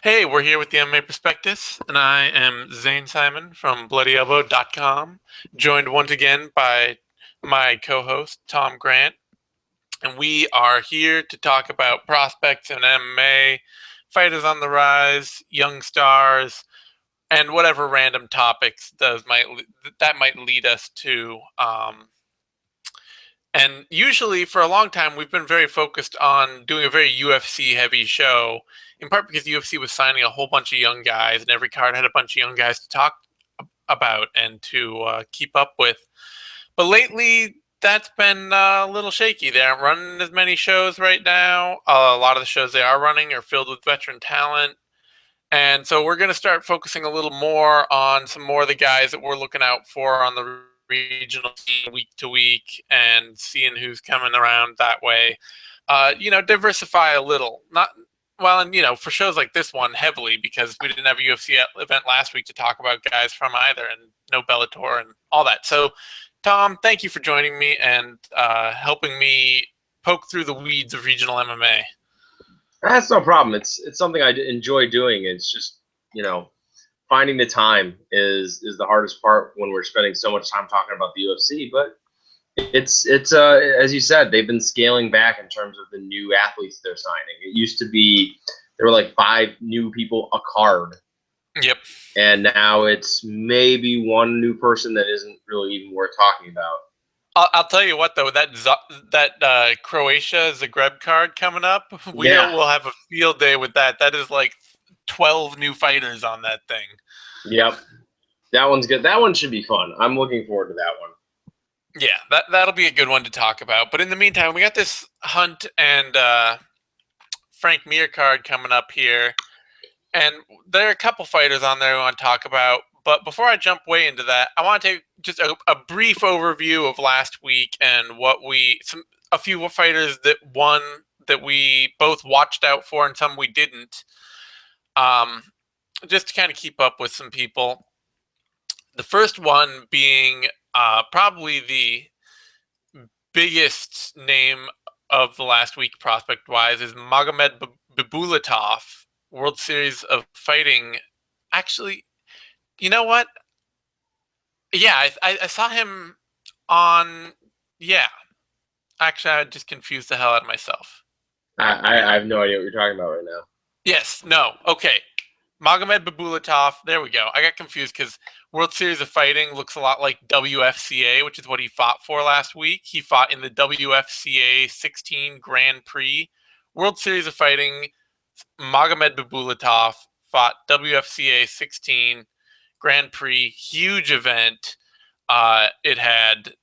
Hey, we're here with the MMA Prospectus, and I am Zane Simon from BloodyElbow.com, joined once again by my co-host, Tom Grant, and we are here to talk about prospects in MMA, fighters on the rise, young stars, and whatever random topics that might lead us to. And usually, for a long time, we've been very focused on doing a very UFC heavy show, in part because the UFC was signing a whole bunch of young guys, and every card had a bunch of young guys to talk about and to keep up with. But lately, that's been a little shaky. They aren't running as many shows right now. A lot of the shows they are running are filled with veteran talent. And so we're going to start focusing a little more on some more of the guys that we're looking out for on the regional scene week to week and seeing who's coming around that way. Diversify a little. Not well, and for shows like this one, heavily because we didn't have a UFC event last week to talk about guys from either, and no Bellator and all that. So, Tom, thank you for joining me and helping me poke through the weeds of regional MMA. That's no problem. It's something I enjoy doing. It's just finding the time is the hardest part when we're spending so much time talking about the UFC. But it's as you said, they've been scaling back in terms of the new athletes they're signing. It used to be there were like 5 new people a card, Yep. and now it's maybe one new person that isn't really even worth talking about. I'll tell you what though, that Croatia Zagreb card coming up, we Yeah, will have a field day with that. That is like 12 new fighters on that thing. yep, that one's good. That one should be fun. I'm looking forward to that one. Yeah, that'll be a good one to talk about. But in the meantime, we got this Hunt and Frank Mir card coming up here, and there are a couple fighters on there we want to talk about. But before I jump way into that, I want to take just a brief overview of last week and a few fighters that won that we both watched out for and some we didn't. Um, just to kind of keep up with some people. The first one being probably the biggest name of the last week prospect wise is Magomed Bibulatov, World Series of Fighting. Actually, you know what? Yeah, I saw him on. Yeah, actually, I just confused the hell out of myself. I have no idea what you're talking about right now. Yes, no, okay. Magomed Bibulatov. There we go. I got confused because World Series of Fighting looks a lot like WFCA, which is what he fought for last week. He fought in the WFCA 16 Grand Prix. World Series of Fighting, Magomed Bibulatov fought WFCA 16 Grand Prix. Huge event. It had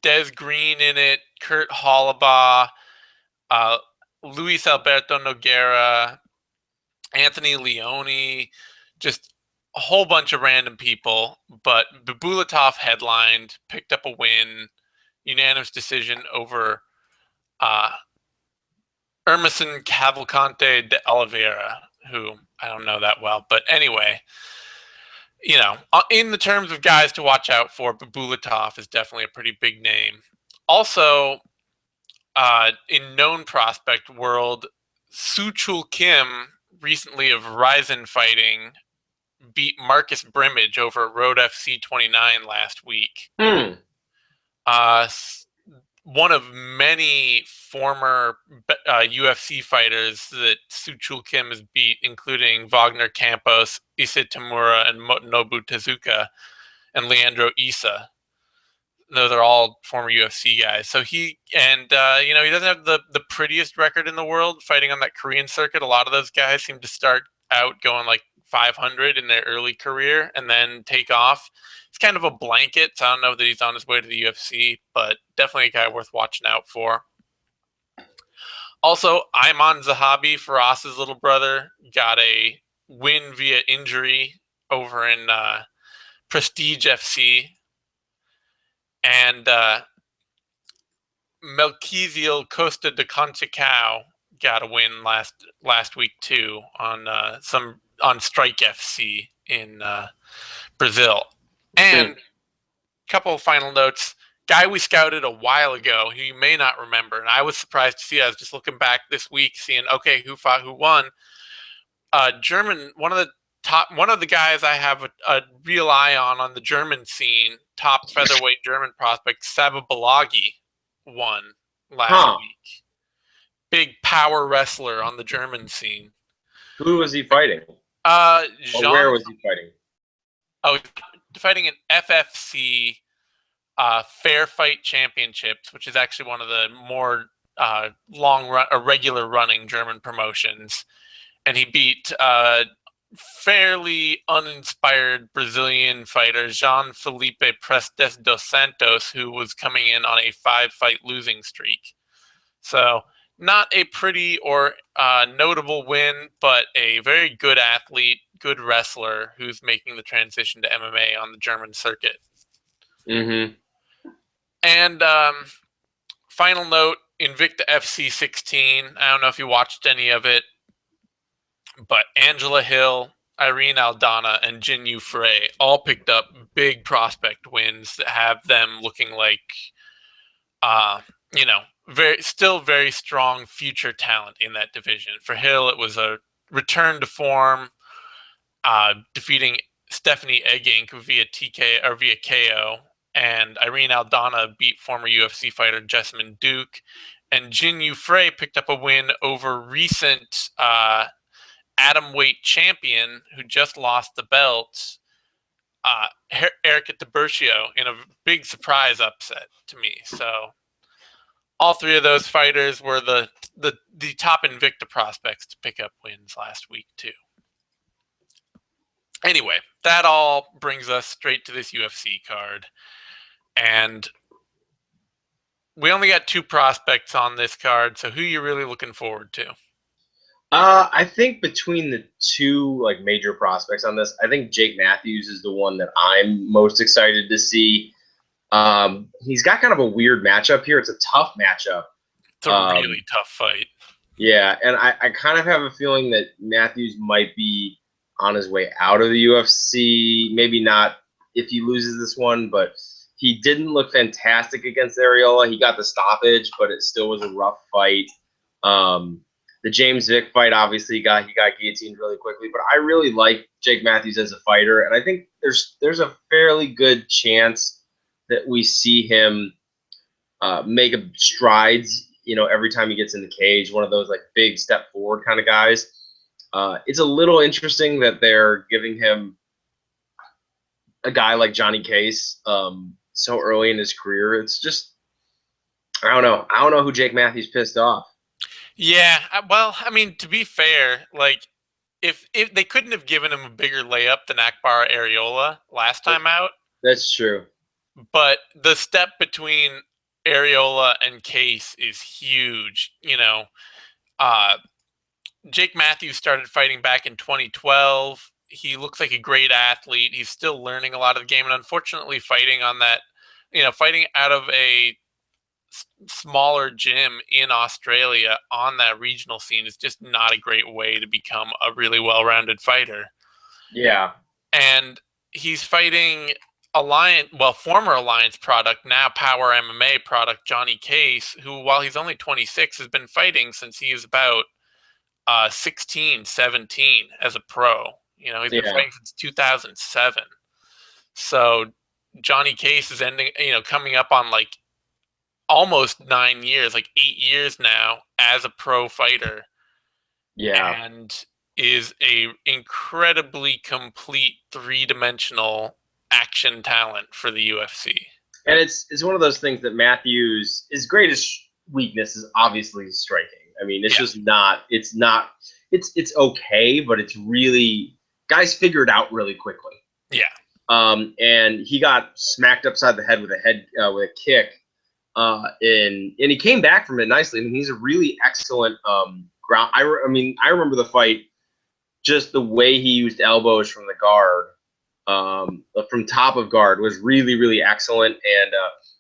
Des Green in it, Kurt Hollabaugh, uh, Luis Alberto Noguera, Anthony Leone, just a whole bunch of random people. But Bibulatov headlined, picked up a win, unanimous decision over uh, Emerson Cavalcante de Oliveira, who I don't know that well. But anyway, in the terms of guys to watch out for, Bibulatov is definitely a pretty big name. Also, in known prospect world, Suchul Kim, recently of Ryzen Fighting, beat Marcus Brimage over at Road FC 29 last week. Hmm. Uh, One of many former UFC fighters that Suchul Kim has beat, including Wagner Campos, Issa Tamura, and Motonobu Tezuka, and Leandro Issa. Those are all former UFC guys. So he doesn't have the prettiest record in the world fighting on that Korean circuit. A lot of those guys seem to start out going like 500 in their early career and then take off. It's kind of a blanket, so I don't know that he's on his way to the UFC, but definitely a guy worth watching out for. Also, Ayman Zahabi, Faraz's little brother, got a win via injury over in Prestige FC. And Melquiziel Costa de Conceição got a win last week too on Strike FC in Brazil. And a couple of final notes: guy we scouted a while ago, who you may not remember, and I was surprised to see. I was just looking back this week, seeing okay, who fought, who won. German, one of the guys I have a real eye on the German scene, top featherweight German prospect, Saba Balagi, won last Huh. week. Big power wrestler on the German scene. Who was he fighting? Or where Jean. was he fighting? Oh, fighting in FFC Fair Fight Championships, which is actually one of the more regular running German promotions, and he beat fairly uninspired Brazilian fighter Jean Felipe Prestes dos Santos, who was coming in on a 5-fight losing streak. So not a pretty or notable win, but a very good athlete, good wrestler who's making the transition to MMA on the German circuit. Mm-hmm. And final note, Invicta FC 16. I don't know if you watched any of it, but Angela Hill, Irene Aldana, and Jin Yu Frey all picked up big prospect wins that have them looking like, still very strong future talent in that division. For Hill, it was a return to form, defeating Stephanie Eggink via KO, and Irene Aldana beat former UFC fighter Jessamine Duke, and Jin Yu Frey picked up a win over recent atomweight champion who just lost the belt, Erica Tiburcio, in a big surprise upset to me. So all three of those fighters were the top Invicta prospects to pick up wins last week too. Anyway, that all brings us straight to this UFC card. And we only got 2 prospects on this card, so who are you really looking forward to? I think between the two major prospects on this, I think Jake Matthews is the one that I'm most excited to see. He's got kind of a weird matchup here. It's a tough matchup. It's a really tough fight. Yeah, and I kind of have a feeling that Matthews might be on his way out of the UFC. Maybe not if he loses this one, but he didn't look fantastic against Areola. He got the stoppage, but it still was a rough fight. The James Vick fight, obviously, he got guillotined really quickly. But I really like Jake Matthews as a fighter, and I think there's a fairly good chance that we see him make strides. Every time he gets in the cage, one of those big step forward kind of guys. It's a little interesting that they're giving him a guy like Johnny Case so early in his career. It's just I don't know. I don't know who Jake Matthews pissed off. Yeah, well, I mean, to be fair, if they couldn't have given him a bigger layup than Akbar Areola last time out. That's true. But the step between Areola and Case is huge. Jake Matthews started fighting back in 2012. He looks like a great athlete. He's still learning a lot of the game, and unfortunately, fighting out of a smaller gym in Australia on that regional scene is just not a great way to become a really well-rounded fighter. Yeah. And he's fighting former Alliance product, now Power MMA product, Johnny Case, who, while he's only 26, has been fighting since he is about 16, 17 as a pro. He's been fighting since 2007. So Johnny Case is coming up on almost 9 years, 8 years now as a pro fighter. Yeah. And is a incredibly complete 3-dimensional action talent for the UFC. And it's one of those things that Matthews, his greatest weakness is obviously striking. I mean, it's just not. It's okay, but it's really guys figure it out really quickly. Yeah. And he got smacked upside the head with a kick. And he came back from it nicely. I mean, he's a really excellent ground. I remember the fight, just the way he used elbows from the guard, from top of guard, was really, really excellent. And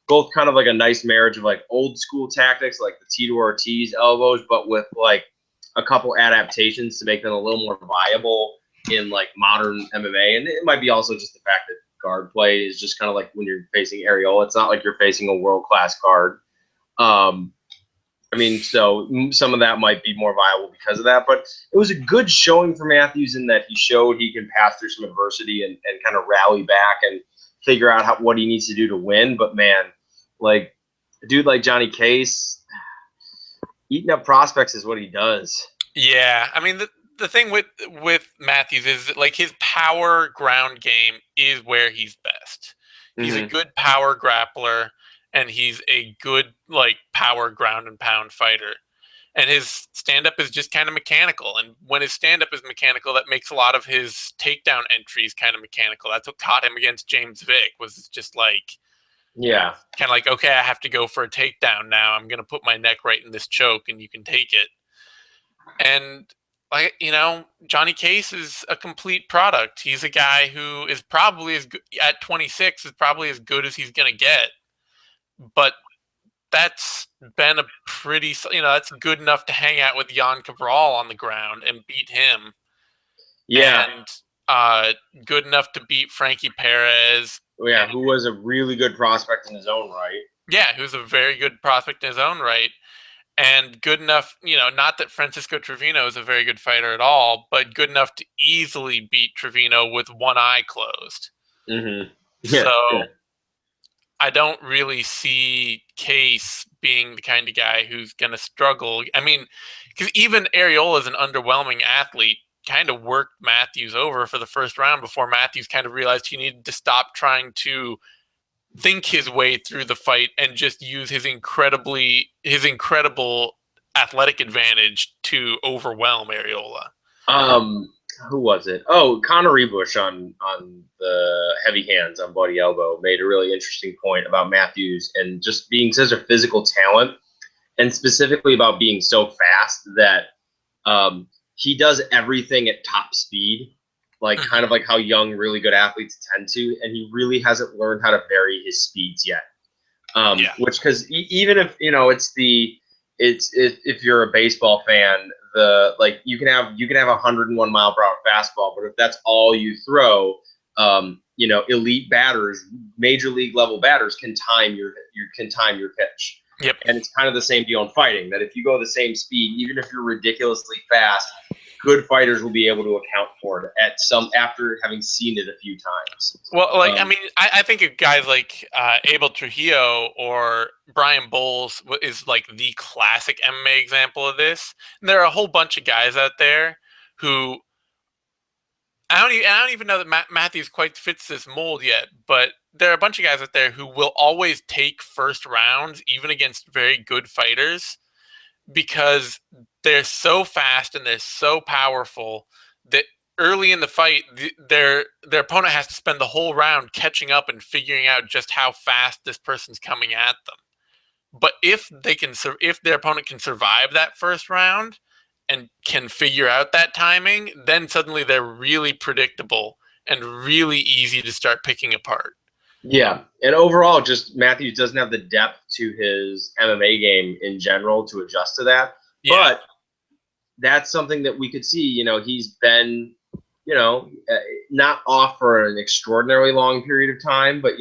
both kind of a nice marriage of old school tactics, like the Tito Ortiz elbows, but with a couple adaptations to make them a little more viable in modern MMA. And it might be also just the fact that guard play is just kind of like when you're facing Ariola. It's not like you're facing a world-class guard. I mean, so some of that might be more viable because of that, but it was a good showing for Matthews in that he showed he can pass through some adversity and kind of rally back and figure out what he needs to do to win. But man, like a dude like Johnny Case, eating up prospects is what he does. Yeah, I mean the thing with Matthews is that, like, his power ground game is where he's best. He's a good power grappler, and he's a good like power ground and pound fighter. And his stand up is just kind of mechanical. And when his stand up is mechanical, that makes a lot of his takedown entries kind of mechanical. That's what caught him against James Vick, was just like, Yeah. kind of like, okay, I have to go for a takedown now. I'm going to put my neck right in this choke and you can take it. And, like, Johnny Case is a complete product. He's a guy who is probably as good at 26, is probably as good as he's going to get. But that's been a pretty, that's good enough to hang out with Jan Cabral on the ground and beat him. Yeah. And good enough to beat Frankie Perez. Yeah, who was a really good prospect in his own right. Yeah, who's a very good prospect in his own right. And good enough, not that Francisco Trevino is a very good fighter at all, but good enough to easily beat Trevino with one eye closed. Mm-hmm. Yeah, So yeah. I don't really see Case being the kind of guy who's going to struggle. I mean, because even Ariola is an underwhelming athlete, kind of worked Matthews over for the first round before Matthews kind of realized he needed to stop trying to think his way through the fight and just use his incredible athletic advantage to overwhelm Ariola. Who was it? Oh, Connor Rebush on the heavy hands on Bloody Elbow made a really interesting point about Matthews and just being such a physical talent, and specifically about being so fast that he does everything at top speed, like kind of like how young, really good athletes tend to, and he really hasn't learned how to vary his speeds yet. Yeah. Which, because even if if you're a baseball fan, you can have a 101 mile per hour fastball, but if that's all you throw, elite batters, major league level batters can time your pitch. Yep. And it's kind of the same deal in fighting, that if you go the same speed, even if you're ridiculously fast, good fighters will be able to account for it after having seen it a few times. Well, I think of guys like Abel Trujillo or Brian Bowles is like the classic MMA example of this. And there are a whole bunch of guys out there who I don't even know that Matthews quite fits this mold yet, but there are a bunch of guys out there who will always take first rounds, even against very good fighters, because they're so fast and they're so powerful that early in the fight, their opponent has to spend the whole round catching up and figuring out just how fast this person's coming at them. But if their opponent can survive that first round and can figure out that timing, then suddenly they're really predictable and really easy to start picking apart. Yeah, and overall, just Matthews doesn't have the depth to his MMA game in general to adjust to that. Yeah. But that's something that we could see. He's been, not off for an extraordinarily long period of time, but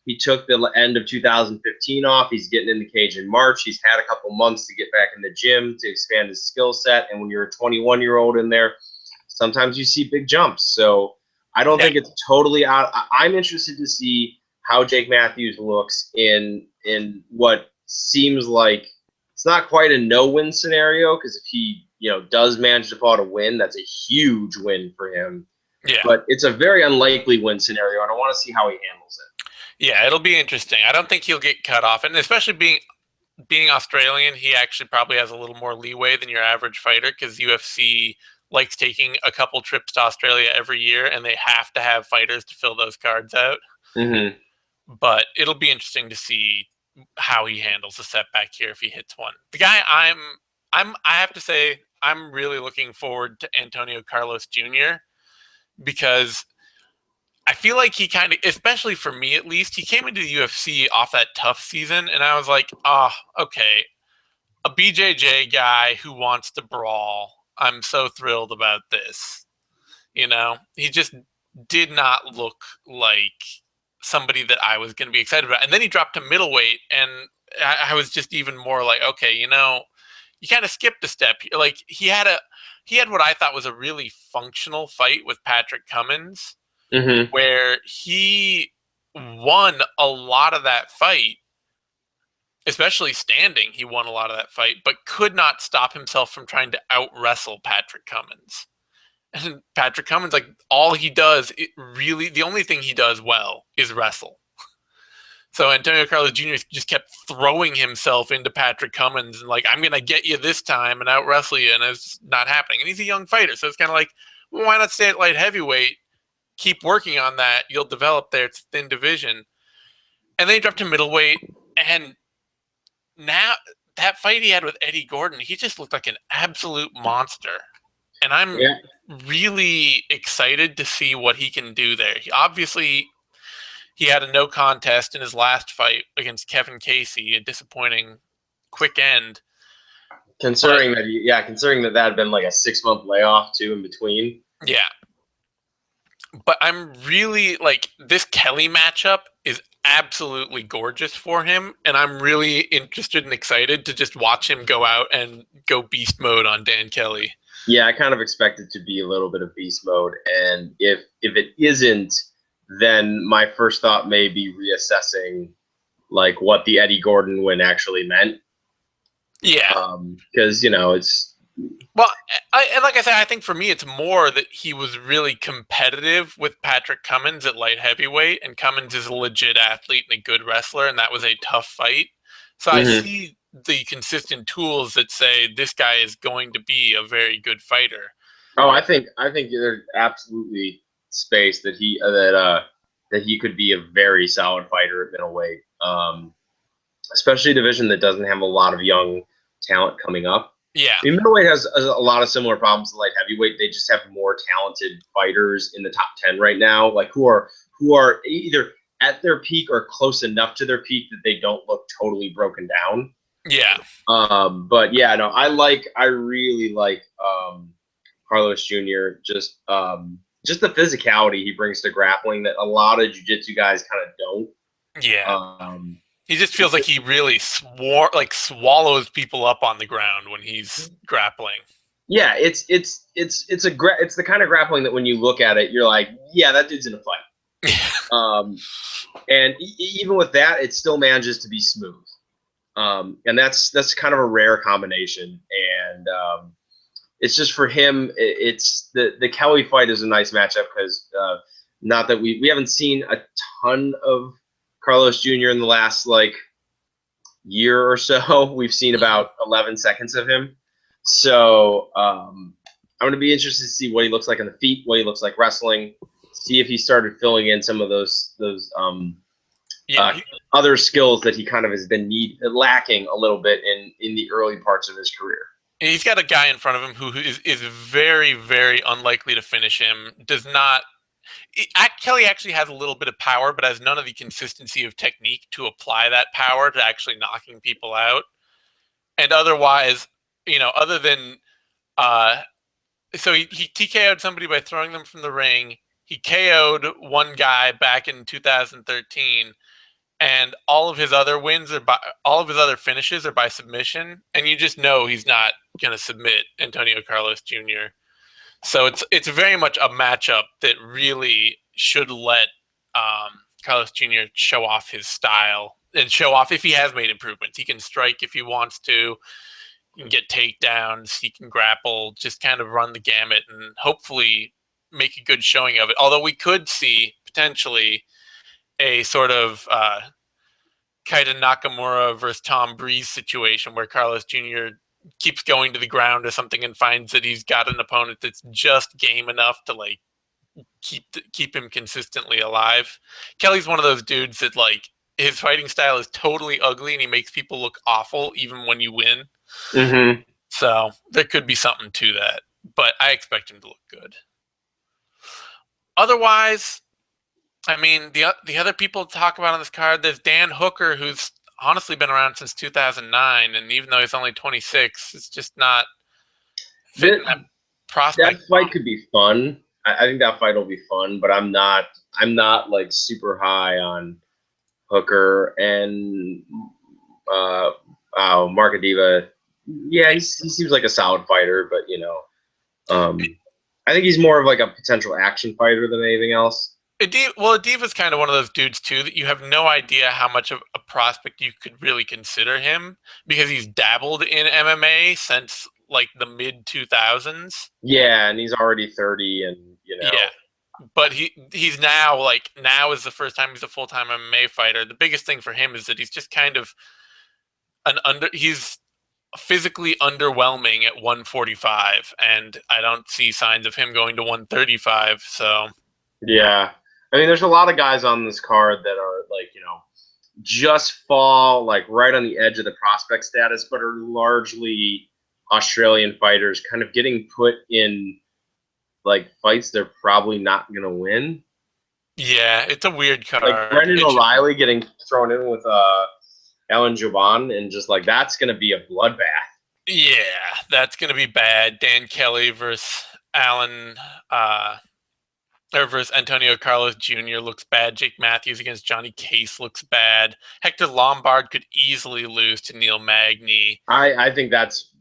he took the end of 2015 off. He's getting in the cage in March. He's had a couple months to get back in the gym to expand his skill set. And when you're a 21-year-old in there, sometimes you see big jumps. So I don't think it's totally out. I'm interested to see how Jake Matthews looks in what seems like it's not quite a no-win scenario, because if he does manage to pull out a win, that's a huge win for him. Yeah. But it's a very unlikely win scenario, and I want to see how he handles it. Yeah, it'll be interesting. I don't think he'll get cut off, and especially being Australian, he actually probably has a little more leeway than your average fighter, because UFC likes taking a couple trips to Australia every year, and they have to have fighters to fill those cards out. Mm-hmm. But it'll be interesting to see how he handles the setback here if he hits one. The guy I have to say, I'm really looking forward to Antonio Carlos Jr., because I feel like he kind of, especially for me at least, he came into the UFC off that tough season, and I was like, okay, a BJJ guy who wants to brawl. I'm so thrilled about this. He just did not look like somebody that I was going to be excited about. And then he dropped to middleweight, and I was just even more like, okay, you know, you kind of skipped a step. Like he had what I thought was a really functional fight with Patrick Cummins, Mm-hmm. where he won a lot of that fight, especially standing. He won a lot of that fight, but could not stop himself from trying to out wrestle Patrick Cummins. And Patrick Cummins, like all he does, it really the only thing he does well is wrestle. So Antonio Carlos Jr. just kept throwing himself into Patrick Cummins and like, I'm gonna get you this time and out wrestle you, and it's not happening. And he's a young fighter, so it's kind of like, well, why not stay at light heavyweight? Keep working on that. You'll develop there. It's a thin division. And then he dropped to middleweight, and now that fight he had with Eddie Gordon, he just looked like an absolute monster. And I'm Yeah. really excited to see what he can do there. He had a no contest in his last fight against Kevin Casey, a disappointing quick end. But Considering that had been like a 6-month layoff too in between. yeah, but I'm really like this Kelly matchup is absolutely gorgeous for him, and I'm really interested and excited to just watch him go out and go beast mode on Dan Kelly. Yeah, I kind of expect it to be a little bit of beast mode, and if it isn't, then my first thought may be reassessing like what the Eddie Gordon win actually meant. Yeah. Because it's Well, and like I said, I think for me, it's more that he was really competitive with Patrick Cummins at light heavyweight, and Cummins is a legit athlete and a good wrestler, and that was a tough fight. So I Mhm. see the consistent tools that say this guy is going to be a very good fighter. Oh, I think there's absolutely space that he could be a very solid fighter at middleweight, especially a division that doesn't have a lot of young talent coming up. Yeah, I mean, middleweight has a lot of similar problems to light heavyweight. They just have more talented fighters in the top 10 right now, like who are either at their peak or close enough to their peak that they don't look totally broken down. yeah. But yeah, no, I really like Carlos Jr. Just the physicality he brings to grappling that a lot of jiu-jitsu guys kind of don't. Yeah. Um, He just feels like he really swallows people up on the ground when he's grappling. yeah, it's the kind of grappling that when you look at it, you're like, yeah, that dude's in a fight. And even with that, it still manages to be smooth. And that's kind of a rare combination. And it's just for him, it's the Kelly fight is a nice matchup because not that we haven't seen a ton of Carlos Jr. in the last like year or so. We've seen about 11 seconds of him. So I'm going to be interested to see what he looks like on the feet, what he looks like wrestling, see if he started filling in some of those Yeah, other skills that he kind of has been lacking a little bit in the early parts of his career. he's got a guy in front of him who is very, very unlikely to finish him. Does not. Kelly actually has a little bit of power, but has none of the consistency of technique to apply that power to actually knocking people out. And otherwise, other than so he TKO'd somebody by throwing them from the ring. He KO'd one guy back in 2013, and all of his other finishes are by submission, and you just know he's not going to submit Antonio Carlos Jr. So it's very much a matchup that really should let Carlos Jr. show off his style and show off if he has made improvements. He can strike if he wants to. He can get takedowns. He can grapple. Just kind of run the gamut and hopefully make a good showing of it. Although we could see potentially a sort of Kaita Nakamura versus Tom Breeze situation where Carlos Jr. keeps going to the ground or something and finds that he's got an opponent that's just game enough to like keep him consistently alive. Kelly's one of those dudes that like his fighting style is totally ugly and he makes people look awful even when you win. Mm-hmm. So there could be something to that, but I expect him to look good. Otherwise, I mean, the other people to talk about on this card, there's Dan Hooker, who's honestly been around since 2009, and even though he's only 26, it's just not fitting that That prospect. fight could be fun. I think that fight will be fun, but I'm not like super high on Hooker and uh, Markadiva. Yeah, he seems like a solid fighter, but I think he's more of like a potential action fighter than anything else. Adiva's kind of one of those dudes too that you have no idea how much of a prospect you could really consider him because he's dabbled in MMA since like the mid 2000s. Yeah, and he's already 30, and Yeah, but he's now is the first time he's a full time MMA fighter. The biggest thing for him is that he's just kind of he's physically underwhelming at 145, and I don't see signs of him going to 135. So yeah. I mean, there's a lot of guys on this card that are like just fall like right on the edge of the prospect status, but are largely Australian fighters, kind of getting put in like fights they're probably not gonna win. yeah, it's a weird Like card. Brendan O'Reilly getting thrown in with Alan Joban, and just like that's gonna be a bloodbath. Yeah, that's gonna be bad. Dan Kelly versus Alan, or versus Antonio Carlos Jr. looks bad. Jake Matthews against Johnny Case looks bad. Hector Lombard could easily lose to Neil Magny. I think that's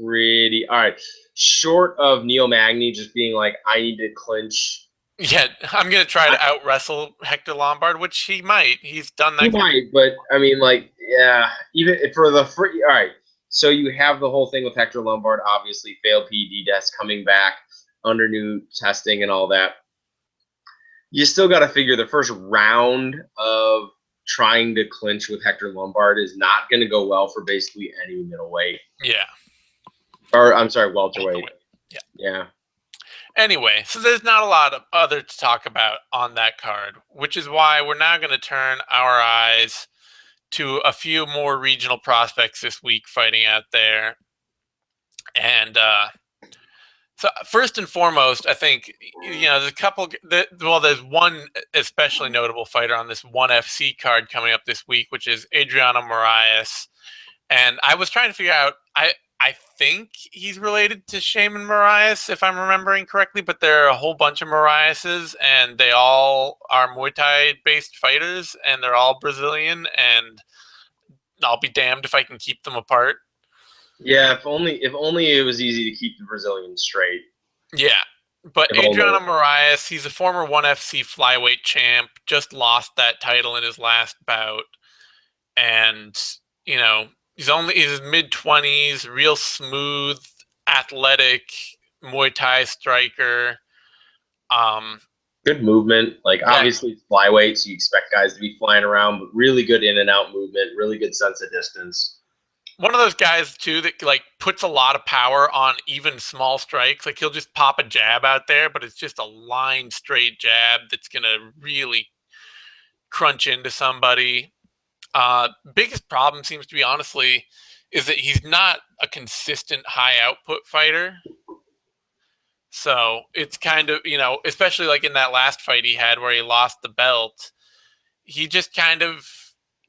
pretty all right. Short of Neil Magny just being like, I need to clinch. Yeah, I'm gonna try to out wrestle Hector Lombard, which he might. He's done He that. might, but I mean, like, yeah, even for the free. All right, so you have the whole thing with Hector Lombard, obviously failed PED test, coming back under new testing and all that. You still got to figure the first round of trying to clinch with Hector Lombard is not going to go well for basically any middleweight. Yeah. Or I'm sorry, welterweight. Yeah. Yeah. Anyway, so there's not a lot of other to talk about on that card, which is why we're now going to turn our eyes to a few more regional prospects this week fighting out there. And so first and foremost, I think there's a couple. There's one especially notable fighter on this ONE FC card coming up this week, which is Adriano Moraes. And I was trying to figure out. I think he's related to Shaman Moraes, if I'm remembering correctly. But there are a whole bunch of Moraeses, and they all are Muay Thai based fighters, and they're all Brazilian. And I'll be damned if I can keep them apart. Yeah, if only it was easy to keep the Brazilians straight. Yeah. But If Adriano only. Moraes, he's a former ONE FC flyweight champ, just lost that title in his last bout. And, he's his mid-20s, real smooth, athletic Muay Thai striker. Good movement. Like Yeah, obviously it's flyweight, so you expect guys to be flying around, but really good in and out movement, really good sense of distance. one of those guys too that like puts a lot of power on even small strikes. Like he'll just pop a jab out there, but it's just a line straight jab that's gonna really crunch into somebody. Biggest problem seems to be honestly is that he's not a consistent high output fighter. So it's kind of, especially like in that last fight he had where he lost the belt, he just kind of,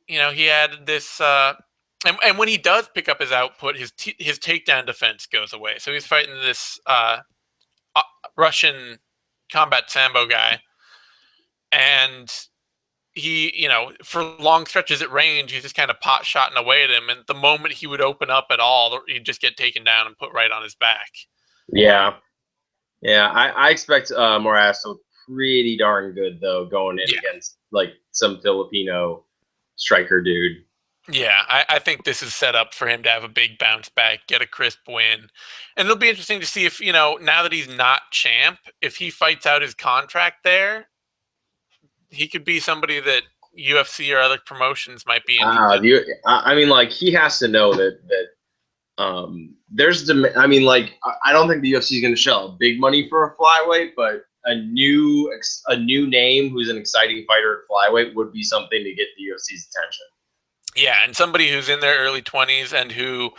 he had this, and when he does pick up his output, his takedown defense goes away. So he's fighting this Russian combat sambo guy, and he, for long stretches at range, he's just kind of pot shotting away at him. And the moment he would open up at all, he'd just get taken down and put right on his back. Yeah. Yeah. I expect Moraes to look pretty darn good though, going in against like some Filipino striker dude. Yeah, I think this is set up for him to have a big bounce back, get a crisp win. And it'll be interesting to see if, now that he's not champ, if he fights out his contract there, he could be somebody that UFC or other promotions might be interested. I mean, like he has to know there's I mean, like I don't think the UFC is going to shell big money for a flyweight, but a new name who's an exciting fighter at flyweight would be something to get the UFC's attention. Yeah, and somebody who's in their early 20s and who,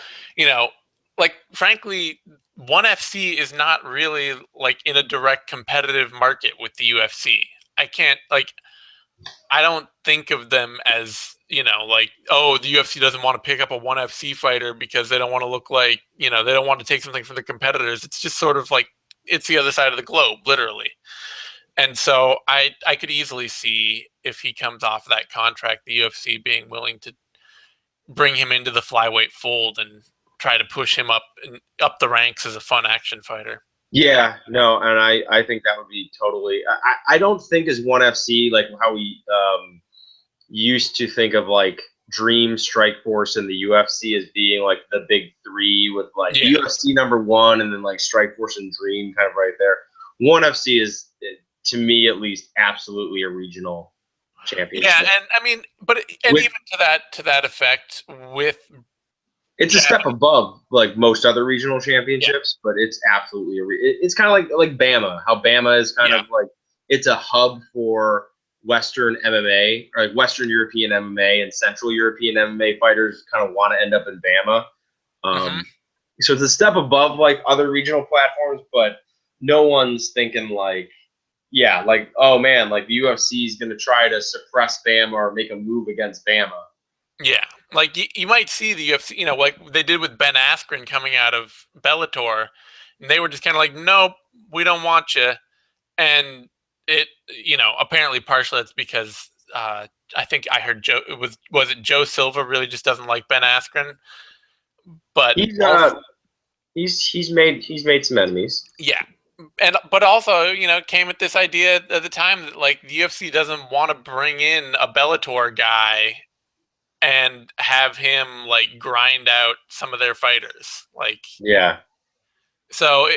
like frankly, ONE FC is not really like in a direct competitive market with the UFC. I don't think of them as, like, oh, the UFC doesn't want to pick up a ONE FC fighter because they don't want to look like, they don't want to take something from the competitors. It's just sort of like it's the other side of the globe, literally. And so I could easily see if he comes off that contract, the UFC being willing to bring him into the flyweight fold and try to push him up the ranks as a fun action fighter. Yeah, no, and I think that would be totally. I don't think as ONE FC like how we used to think of like Dream, Strikeforce, and the UFC as being like the big three with like Yeah. UFC #1 and then like Strikeforce and Dream kind of right there. ONE FC is, to me at least, absolutely a regional Yeah, championship. and I mean, but and With even to that effect, with It's a step Japanese, above like most other regional yeah, championships, but it's absolutely it's kind of like Bama. How Bama is kind yeah, of like it's a hub for Western MMA, or like Western European MMA, and Central European MMA fighters kind of want to end up in Bama. hmm, So it's a step above like other regional platforms, but no one's thinking like, yeah, like, oh man, like the UFC is going to try to suppress Bama or make a move against Bama. yeah. Like you might see the UFC, like they did with Ben Askren coming out of Bellator, and they were just kind of like, nope, we don't want you. And apparently partially it's because I think I heard Joe was it Joe Silva really just doesn't like Ben Askren, but He's also he's made some enemies. yeah, and but also came with this idea at the time that like the UFC doesn't want to bring in a Bellator guy and have him like grind out some of their fighters, like. Yeah. So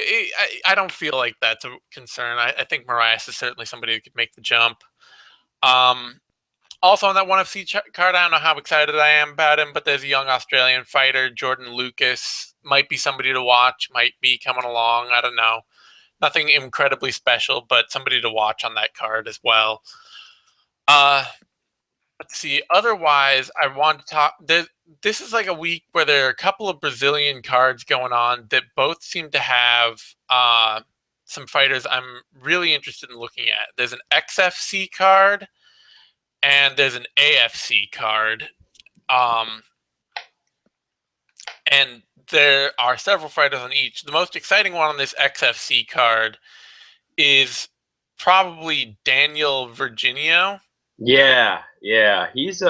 I don't feel like that's a concern. I think Mariah is certainly somebody who could make the jump. Um, Also on that ONE FC card, I don't know how excited I am about him, but there's a young Australian fighter, Jordan Lucas. Might be somebody to watch, might be coming along. I don't know. Nothing incredibly special, but somebody to watch on that card as well. Uh, let's see. Otherwise, I want to talk. This is like a week where there are a couple of Brazilian cards going on that both seem to have some fighters I'm really interested in looking at. There's an XFC card and there's an AFC card. Um, and there are several fighters on each. The most exciting one on this XFC card is probably Daniel Virginio. Yeah, yeah. He's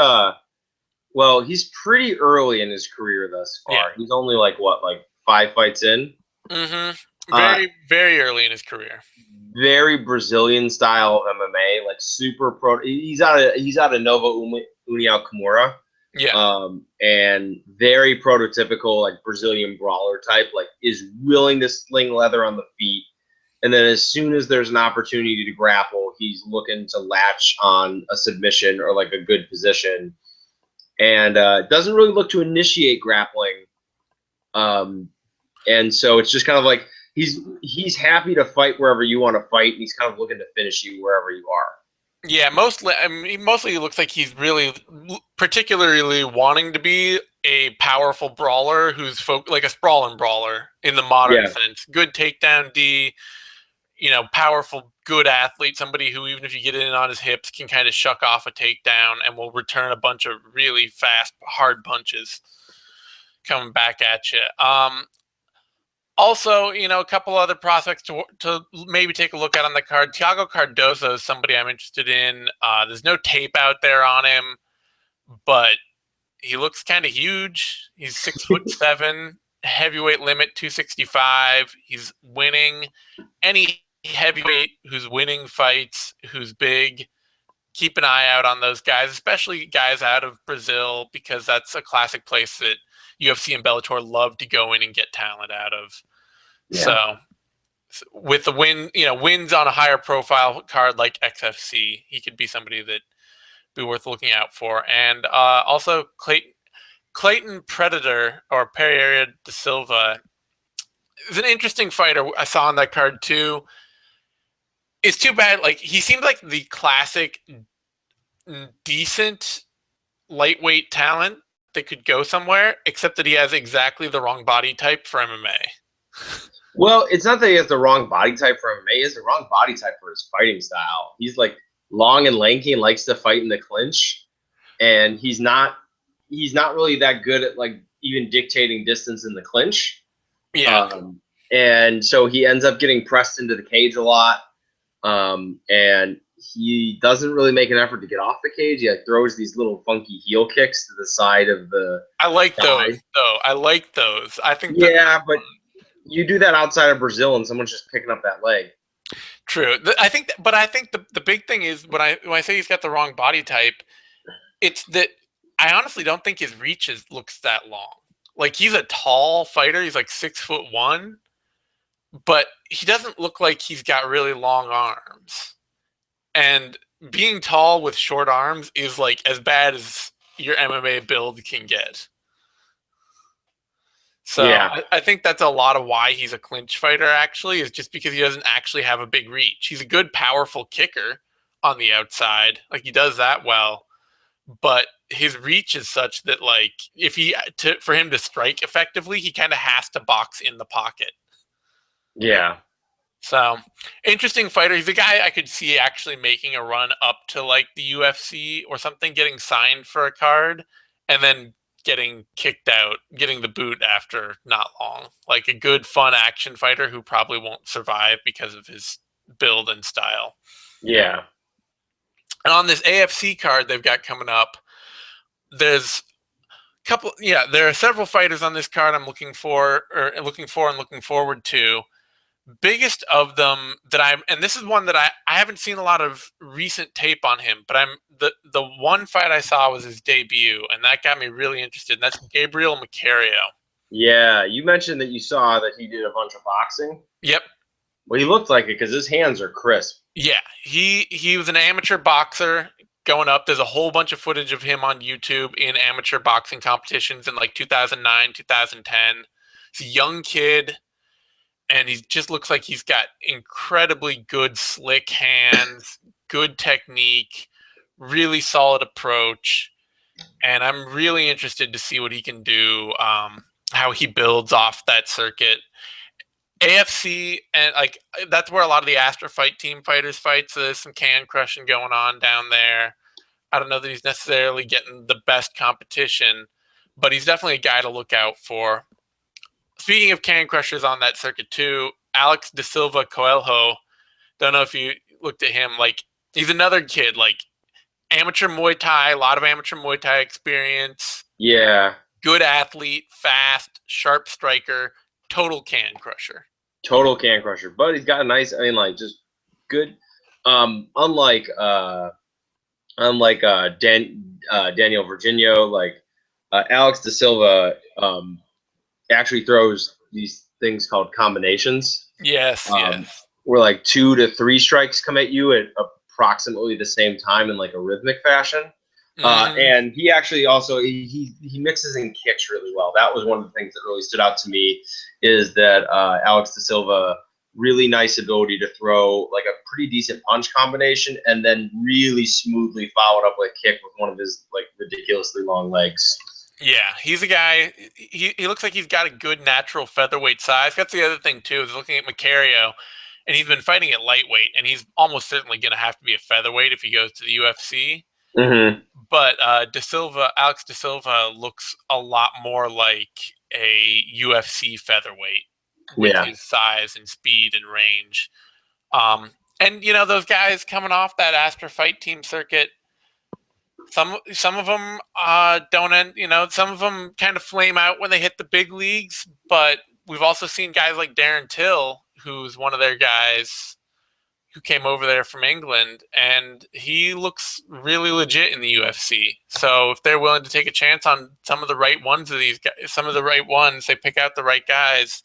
pretty early in his career thus Yeah. far. He's only like what, like 5 fights in. Uh Very, very early in his career. Very Brazilian style of MMA, like super pro. He's out of Nova União Kimura. Yeah. And very prototypical like Brazilian brawler type, like is willing to sling leather on the feet. And then as soon as there's an opportunity to grapple, he's looking to latch on a submission or like a good position. And doesn't really look to initiate grappling. And so it's just kind of like he's happy to fight wherever you want to fight, and he's kind of looking to finish you wherever you are. Yeah, mostly it looks like he's really particularly wanting to be a powerful brawler who's like a sprawling brawler in the modern Yeah, sense. Good takedown D, powerful, good athlete, somebody who even if you get in on his hips can kind of shuck off a takedown and will return a bunch of really fast, hard punches coming back at you. Also, a couple other prospects to maybe take a look at on the card. Thiago Cardoso is somebody I'm interested in. There's no tape out there on him, but he looks kind of huge. He's 6'7", heavyweight limit 265. He's winning. Any heavyweight who's winning fights, who's big, keep an eye out on those guys, especially guys out of Brazil, because that's a classic place that UFC and Bellator love to go in and get talent out of. yeah, So with the wins on a higher profile card like XFC, he could be somebody that be worth looking out for. And also Clayton Predator or Pereira da Silva is an interesting fighter I saw on that card too. It's too bad. Like he seemed like the classic decent lightweight talent that could go somewhere, except that he has exactly the wrong body type for MMA. well, it's not that he has the wrong body type for MMA. He has the wrong body type for his fighting style. He's like long and lanky and likes to fight in the clinch, and he's not really that good at like even dictating distance in the clinch. Yeah. Um, and so he ends up getting pressed into the cage a lot. And he doesn't really make an effort to get off the cage. He like throws these little funky heel kicks to the side of the I like those thigh. though. I like those. I think that's Yeah, but you do that outside of Brazil, and someone's just picking up that leg. true. I think, but I think the big thing is when I say he's got the wrong body type, it's that I honestly don't think his reach looks that long. Like he's a tall fighter. He's like 6'1", but he doesn't look like he's got really long arms. And being tall with short arms is like as bad as your MMA build can get. So Yeah, I think that's a lot of why he's a clinch fighter, actually, is just because he doesn't actually have a big reach. He's a good, powerful kicker on the outside. Like, he does that well. But his reach is such that, like, for him to strike effectively, he kind of has to box in the pocket. yeah, So, interesting fighter. He's a guy I could see actually making a run up to like the UFC or something, getting signed for a card, and then getting kicked out, getting the boot after not long. Like a good, fun action fighter who probably won't survive because of his build and style. yeah. And on this AFC card they've got coming up, there's there are several fighters on this card I'm looking for and looking forward to. Biggest of them that and this is one that I haven't seen a lot of recent tape on him, but the one fight I saw was his debut, and that got me really interested. And that's Gabriel Macario. Yeah, you mentioned that you saw that he did a bunch of boxing. Yep. Well, he looked like it because his hands are crisp. Yeah, he was an amateur boxer going up. There's a whole bunch of footage of him on YouTube in amateur boxing competitions in like 2009, 2010. He's a young kid, and he just looks like he's got incredibly good, slick hands, good technique, really solid approach, and I'm really interested to see what he can do, how he builds off that circuit. AFC, and like that's where a lot of the Astro Fight team fighters fight, so there's some can crushing going on down there. I don't know that he's necessarily getting the best competition, but he's definitely a guy to look out for. Speaking of can crushers on that circuit too, Alex De Silva Coelho. Don't know if you looked at him. Like he's another kid, like amateur Muay Thai, a lot of amateur Muay Thai experience. Yeah, Good athlete, fast, sharp striker, total can crusher. total can crusher. But he's got a nice, I mean, like just good. Unlike Daniel Virginio, like Alex De Silva actually throws these things called combinations. Yes, yes. Where like 2 to 3 strikes come at you at approximately the same time in like a rhythmic fashion. And he actually also he mixes in kicks really well. That was one of the things that really stood out to me, is that Alex De Silva, really nice ability to throw like a pretty decent punch combination and then really smoothly followed up with a kick with one of his like ridiculously long legs. Yeah, he's a guy. He looks like he's got a good natural featherweight size. That's the other thing too. Is looking at Macario, and he's been fighting at lightweight, and he's almost certainly going to have to be a featherweight if he goes to the UFC. Mm-hmm. But Alex De Silva looks a lot more like a UFC featherweight with his size and speed and range. And you know, those guys coming off that Astro Fight team circuit, some of them don't end. You know, some of them kind of flame out when they hit the big leagues. But we've also seen guys like Darren Till, who's one of their guys who came over there from England, and he looks really legit in the UFC. So if they're willing to take a chance on some of the right ones of these guys, they pick out the right guys.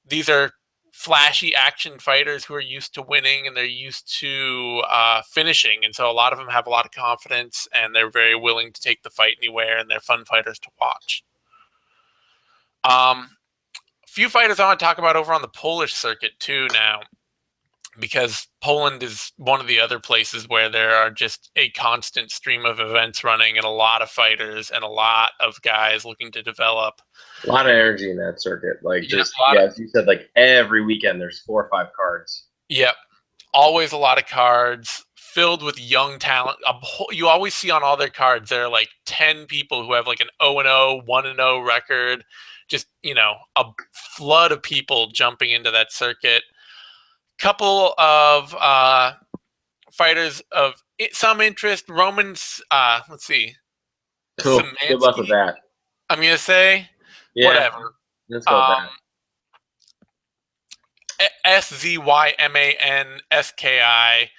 These are flashy action fighters who are used to winning, and they're used to finishing. And so a lot of them have a lot of confidence, and they're very willing to take the fight anywhere, and they're fun fighters to watch. A few fighters I want to talk about over on the Polish circuit too now, because Poland is one of the other places where there are just a constant stream of events running and a lot of fighters and a lot of guys looking to develop. A lot of energy in that circuit. Like as you said, like every weekend there's 4 or 5 cards. Yep. Always a lot of cards filled with young talent. You always see on all their cards, there are like 10 people who have like an 0-0, 1-0 record. just, a flood of people jumping into that circuit. Couple of fighters of some interest. Romans, let's see, Cool. Good luck with Szymanski, that. I'm going to say. Yeah, Whatever. let's go with Um, that. Szymannski.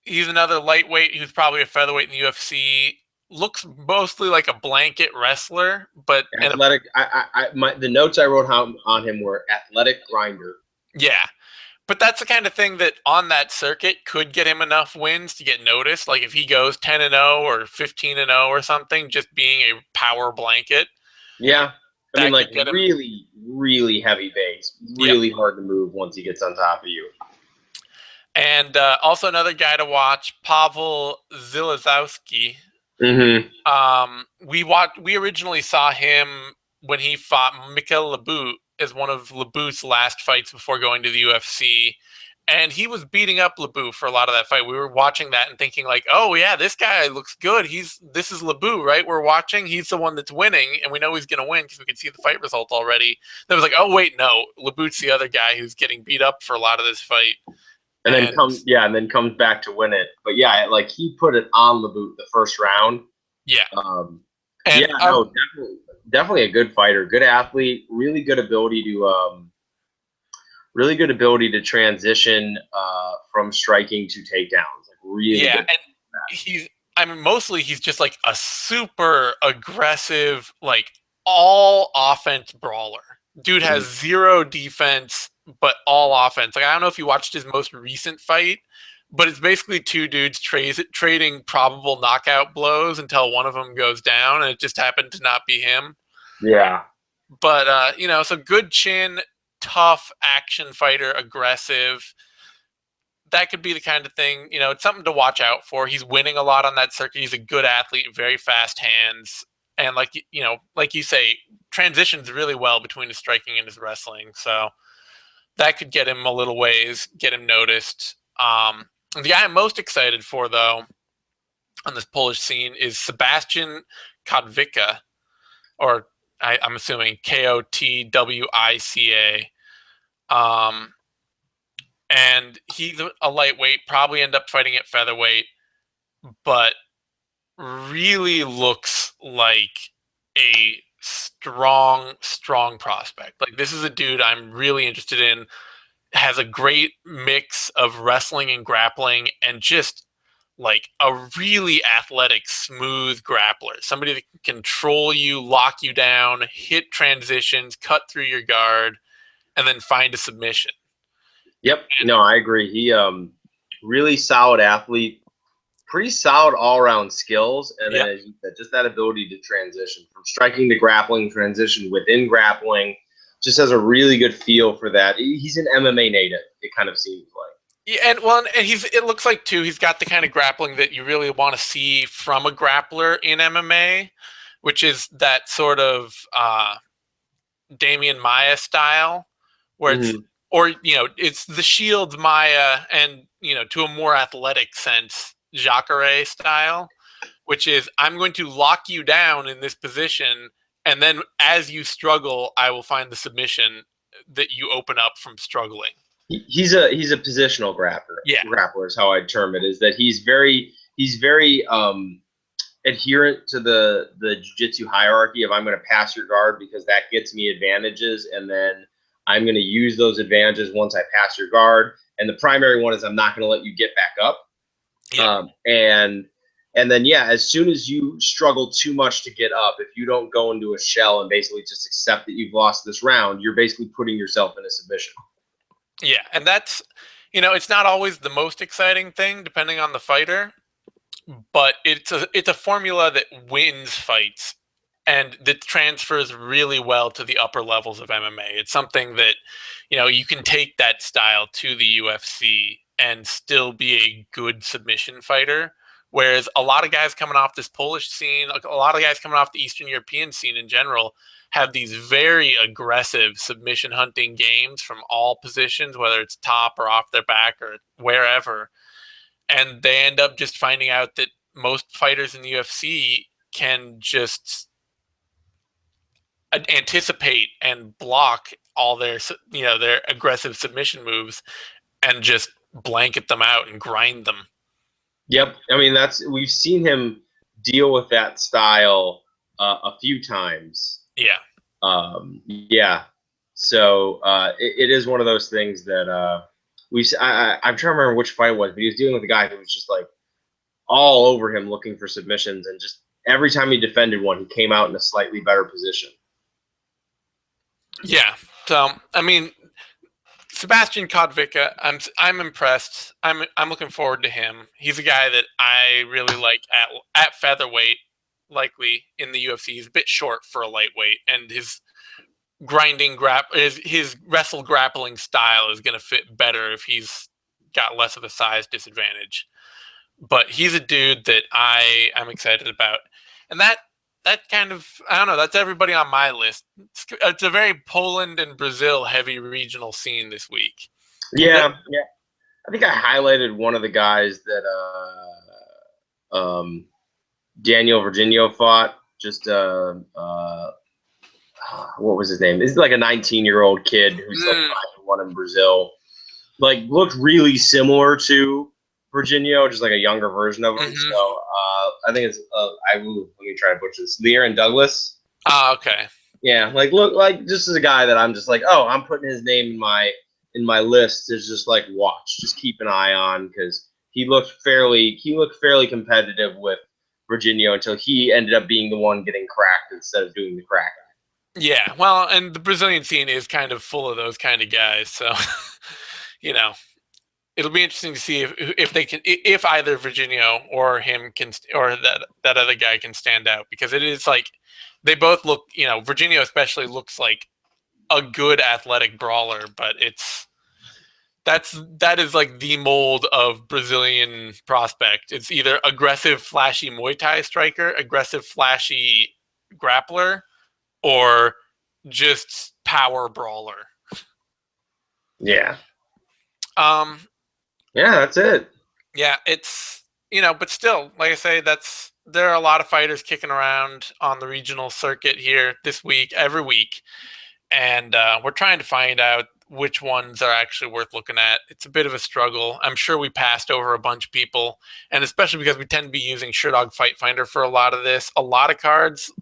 He's another lightweight who's probably a featherweight in the UFC. Looks mostly like a blanket wrestler, but Athletic. The notes I wrote on him were athletic grinder. yeah. But that's the kind of thing that on that circuit could get him enough wins to get noticed. Like if he goes 10-0 or 15-0 or something, just being a power blanket. Yeah. I mean, That like could get him. really, really heavy base. Yep. Really hard to move once he gets on top of you. And also another guy to watch, Pavel Zilazowski. We originally saw him when he fought Mikhail Labut as one of Labut's last fights before going to the UFC. And he was beating up Labut for a lot of that fight. We were watching that and thinking like, oh yeah, this guy looks good. This is Labut, right? We're watching. He's the one that's winning, and we know he's going to win because we can see the fight result already. Then it was like, oh wait, no, Labut's the other guy who's getting beat up for a lot of this fight. And then comes back to win it. But yeah, like he put it on Labut the first round. Yeah. Yeah, no, definitely a good fighter, good athlete, really good ability to transition from striking to takedowns. Like really good. And mostly he's just like a super aggressive, like all offense brawler. Dude has zero defense, but all offense. Like I don't know if you watched his most recent fight, but it's basically two dudes trading probable knockout blows until one of them goes down, and it just happened to not be him. Yeah. But so good chin, tough action fighter, aggressive. That could be the kind of thing, it's something to watch out for. He's winning a lot on that circuit. He's a good athlete, very fast hands, and like you say, transitions really well between his striking and his wrestling. So that could get him a little ways, get him noticed. The guy I'm most excited for, though, on this Polish scene is Sebastian Kotwica, or I'm assuming Kotwica. And he's a lightweight, probably end up fighting at featherweight, but really looks like a strong prospect. Like this is a dude I'm really interested in. Has a great mix of wrestling and grappling, and just like a really athletic, smooth grappler. Somebody that can control you, lock you down, hit transitions, cut through your guard, and then find a submission. Yep. No, I agree. He really solid athlete, pretty solid all around skills, and then as you said, just that ability to transition from striking to grappling, transition within grappling, just has a really good feel for that. He's an MMA native, it kind of seems like. Yeah, and it looks like too, he's got the kind of grappling that you really want to see from a grappler in MMA, which is that sort of Damian Maia style, where it's the Shields Maia, and to a more athletic sense, Jacare style, which is I'm going to lock you down in this position, and then as you struggle, I will find the submission that you open up from struggling. He's a positional grappler. Yeah. Grappler is how I term it. Is that he's very adherent to the jiu-jitsu hierarchy of I'm going to pass your guard because that gets me advantages, and then I'm going to use those advantages once I pass your guard. And the primary one is I'm not going to let you get back up. Yeah. And then, as soon as you struggle too much to get up, if you don't go into a shell and basically just accept that you've lost this round, you're basically putting yourself in a submission. Yeah, and that's, it's not always the most exciting thing depending on the fighter, but it's a formula that wins fights and that transfers really well to the upper levels of MMA. It's something that, you can take that style to the UFC and still be a good submission fighter. Whereas a lot of guys coming off this Polish scene, like a lot of guys coming off the Eastern European scene in general, have these very aggressive submission hunting games from all positions, whether it's top or off their back or wherever. And they end up just finding out that most fighters in the UFC can just anticipate and block all their their aggressive submission moves and just blanket them out and grind them. Yep. I mean, we've seen him deal with that style a few times. Yeah. Yeah. So it is one of those things that I'm trying to remember which fight it was, but he was dealing with a guy who was just like all over him looking for submissions, and just every time he defended one, he came out in a slightly better position. Yeah. So I mean, Sebastian Kodvika, I'm impressed. I'm looking forward to him. He's a guy that I really like at featherweight, likely in the UFC. He's a bit short for a lightweight, and his his wrestle grappling style is going to fit better if he's got less of a size disadvantage. But he's a dude that I am excited about, and that kind of, I don't know, that's everybody on my list. It's a very Poland and Brazil heavy regional scene this week. Yeah. I think I highlighted one of the guys that Daniel Virginio fought. Just what was his name? This is like a 19-year-old kid who's like 5'1" in Brazil. Like looked really similar to Virginio, just like a younger version of him. Mm-hmm. So I think it's let me try to butcher this. Lear Douglas. Oh, okay. Yeah, look like just as a guy that I'm just like, oh, I'm putting his name in my list. Is just like watch, just keep an eye on, because he looked fairly competitive with Virginio until he ended up being the one getting cracked instead of doing the crack. Yeah, well, and the Brazilian scene is kind of full of those kind of guys, so it'll be interesting to see if either Virginio or him or that other guy can stand out, because it is like they both look, Virginio especially looks like a good athletic brawler, but that is like the mold of Brazilian prospect. It's either aggressive, flashy Muay Thai striker, aggressive, flashy grappler, or just power brawler. Yeah. Yeah, that's it. Yeah, it's but still, like I say, there are a lot of fighters kicking around on the regional circuit here this week, every week, and we're trying to find out which ones are actually worth looking at. It's a bit of a struggle. I'm sure we passed over a bunch of people, and especially because we tend to be using Sherdog Fight Finder for a lot of this. A lot of cards,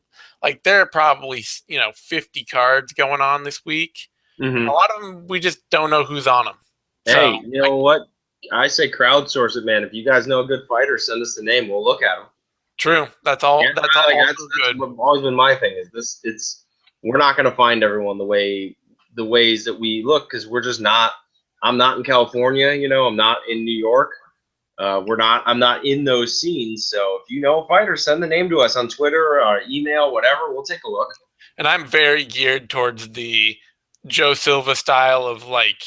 like there are probably 50 cards going on this week. Mm-hmm. A lot of them we just don't know who's on them. Hey, you know what? I say crowdsource it, man. If you guys know a good fighter, send us the name. We'll look at them. True. That's all. Yeah, that's always been my thing. Is this? We're not going to find everyone the ways that we look, because we're just not. I'm not in California. I'm not in New York. I'm not in those scenes. So if you know a fighter, send the name to us on Twitter or email, whatever. We'll take a look. And I'm very geared towards the Joe Silva style of like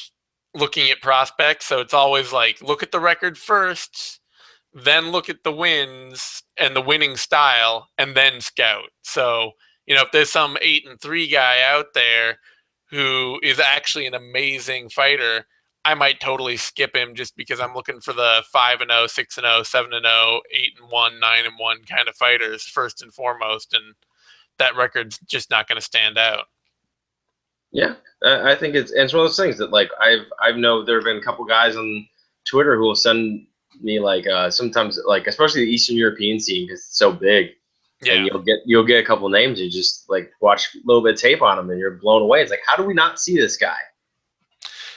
looking at prospects. So it's always like, look at the record first, then look at the wins and the winning style, and then scout. So, if there's some 8-3 guy out there who is actually an amazing fighter, I might totally skip him just because I'm looking for the 5-0, 6-0, 7-0, 8-1, 9-1 kind of fighters first and foremost. And that record's just not going to stand out. Yeah, I think it's one of those things that like I've know there have been a couple guys on Twitter who will send me like sometimes, like especially the Eastern European scene, because it's so big. Yeah. And you'll get a couple names, you just like watch a little bit of tape on them and you're blown away. It's like, how do we not see this guy?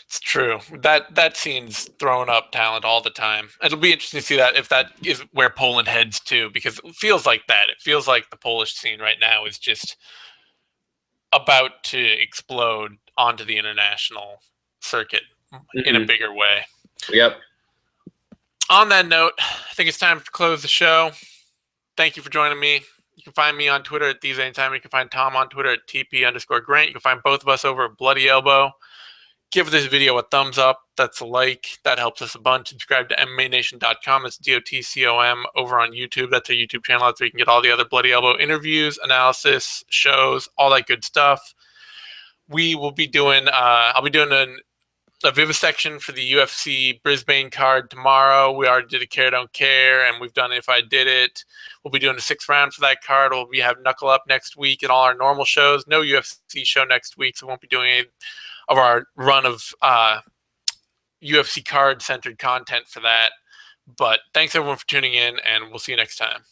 It's true. That scene's throwing up talent all the time. It'll be interesting to see that if that is where Poland heads to, because it feels like that. It feels like the Polish scene right now is just about to explode onto the international circuit in a bigger way. Yep. On that note, I think it's time to close the show. Thank you for joining me. You can find me on Twitter at These Anytime. You can find Tom on Twitter at TP_Grant. You can find both of us over at Bloody Elbow. Give this video a thumbs up. That's a like. That helps us a bunch. Subscribe to MMANation.com. That's DOTCOM over on YouTube. That's our YouTube channel. That's where you can get all the other Bloody Elbow interviews, analysis, shows, all that good stuff. We will be doing, I'll be doing a vivisection for the UFC Brisbane card tomorrow. We already did a Care Don't Care, and we've done If I Did It. We'll be doing a 6th round for that card. We'll have Knuckle Up next week and all our normal shows. No UFC show next week, so we won't be doing any of our run of UFC card-centered content for that. But thanks, everyone, for tuning in, and we'll see you next time.